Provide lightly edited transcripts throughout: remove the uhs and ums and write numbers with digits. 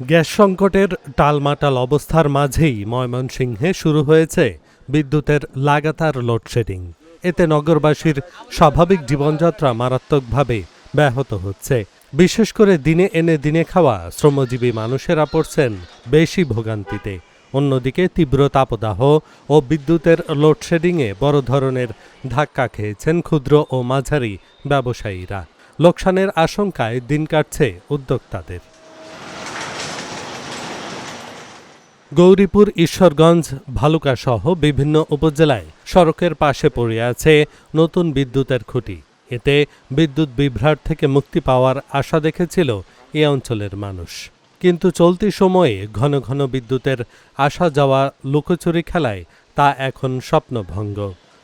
Gas সংকটের টালমাটাল অবস্থার মাঝেই ময়মনসিংহে শুরু হয়েছে বিদ্যুতের লাগাতার লোডশেডিং। এতে নগরবাসীর স্বাভাবিক জীবনযাত্রা মারাত্মকভাবে ব্যাহত হচ্ছে। বিশেষ করে দিনে এনে দিনে খাওয়া শ্রমজীবী মানুষেরা পড়ছেন বেশি ভোগান্তিতে। অন্যদিকে তীব্র তাপদাহ ও বিদ্যুতের লোডশেডিংয়ে বড় ধরনের ধাক্কা খেয়েছেন ক্ষুদ্র ও মাঝারি ব্যবসায়ীরা। লোকসানের আশঙ্কায় দিন কাটছে উদ্যোক্তাদের। গৌরীপুর, ঈশ্বরগঞ্জ, ভালুকাসহ বিভিন্ন উপজেলায় সড়কের পাশে পড়ে আছে নতুন বিদ্যুতের খুঁটি। এতে বিদ্যুৎ বিভ্রাট থেকে মুক্তি পাওয়ার আশা দেখেছিল এ অঞ্চলের মানুষ। কিন্তু চলতি সময়ে ঘন ঘন বিদ্যুতের আসা যাওয়া লুকোচুরি খেলায় তা এখন স্বপ্নভঙ্গ।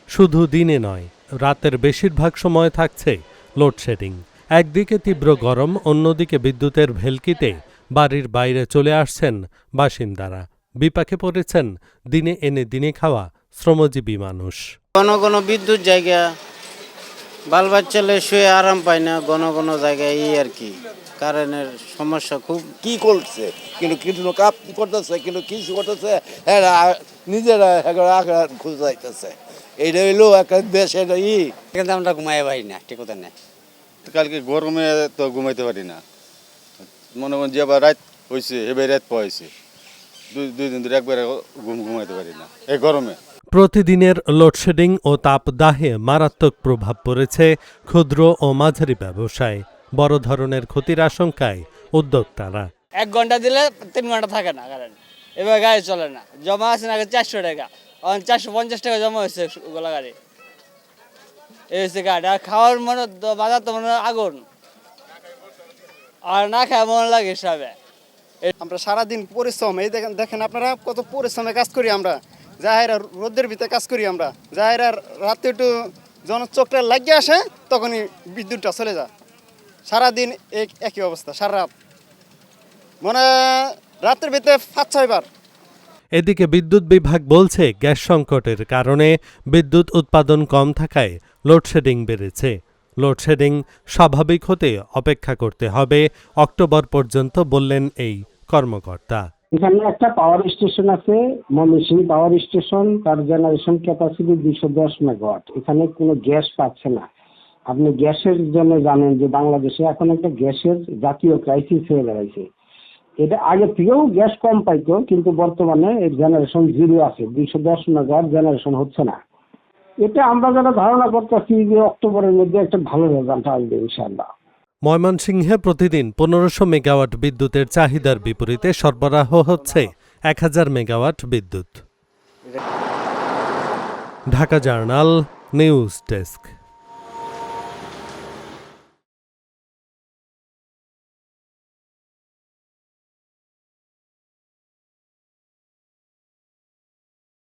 শুধু দিনে নয়, রাতের বেশিরভাগ সময় থাকছে লোডশেডিং। একদিকে তীব্র গরম, অন্যদিকে বিদ্যুতের ভেলকিতে বাড়ির বাইরে চলে আসছেন বাসিন্দারা। বিপাকে পড়েছেন দিনে এনে দিনে খাওয়া শ্রমজীবী মানুষ। ঘন ঘন বিদ্যুৎ জায়গা, বাল বাচ্চালে শুয়ে আরাম পায় না। ঘন ঘন জায়গায় আর কি কারেন্টের সমস্যা খুব। কি করছে কিন্তু কিছু কাপ করতেছে, কিন্তু কিছু করতেছে নিজেরা খুঁজাইতেছে। এইটা হইলো একটা দেশের কিন্তু আমরা ঘুমাই পারি না, ঠিক কথা নেই। কালকে গরমে তো ঘুমাইতে পারি না। মনে করেন যে আবার রাত হয়েছে, এবার রাত পাইছে, দুই দিন ধরে একবারে ঘুমাইতে পারি না এই গরমে। প্রতিদিনের লোডশেডিং ও তাপদাহে মারাত্মক প্রভাব পড়েছে ক্ষুদ্র ও মাঝারি ব্যবসায়। বড় ধরনের ক্ষতির আশঙ্কায় উদ্যোক্তারা। 1 ঘন্টা দিলে 3 ঘন্টা থাকে না কারেন্ট। এবার গাড়ি চলে না। জমা আছে না 400 টাকা, 450 টাকা জমা হয়েছে গোলা গাড়ি। এই হচ্ছে গাড়ি। আর খাওয়ার মনে বাজার তো মনে আগুন, আর না খাওয়া মনে লাগে হিসাবে। আমরা সারাদিন পরিশ্রম, এই দেখেন আপনারা কত পরিশ্রমে কাজ করি আমরা। যাহেরা রোদের ভিতরে কাজ করি আমরা, যাহেরা রাতে একটু জনচোখটা লাগিয়ে আসে তখনই বিদ্যুৎটা চলে যায়। সারাদিন একই অবস্থা, সারা রাত মানে রাতের ভিতরে 5-6 বার। এদিকে বিদ্যুৎ বিভাগ বলছে গ্যাস সংকটের কারণে বিদ্যুৎ উৎপাদন কম থাকায় লোডশেডিং বেড়েছে। লোডশেডিং স্বাভাবিক হতে অপেক্ষা করতে হবে অক্টোবর পর্যন্ত, বললেন এই কর্মকর্তা। এখানে একটা পাওয়ার স্টেশন আছে, ময়মনসিংহ পাওয়ার স্টেশন। তার জেনারেশন ক্যাপাসিটি 210 মেগাওয়াট। এখানে কোনো গ্যাস পাচ্ছে না। আপনি গ্যাসের জন্য জানেন যে বাংলাদেশে এখন একটা গ্যাসের জাতীয় ক্রাইসিস হয়ে দাঁড়াইছে। এটা আগে থেকেও গ্যাস কম পাইতো, কিন্তু বর্তমানে এর জেনারেশন 0 আছে। 210 মেগাওয়াট জেনারেশন হচ্ছে না। এটা আমরা যারা ধারণা করতেছি যে অক্টোবরের মধ্যে একটা ভালো রেজাল্ট আসবে ইনশাআল্লাহ। ময়মনসিংহে প্রতিদিন 1500 মেগাওয়াট বিদ্যুতের চাহিদার বিপরীতে সরবরাহ হচ্ছে 1000 মেগাওয়াট বিদ্যুৎ। Dhaka journal news desk.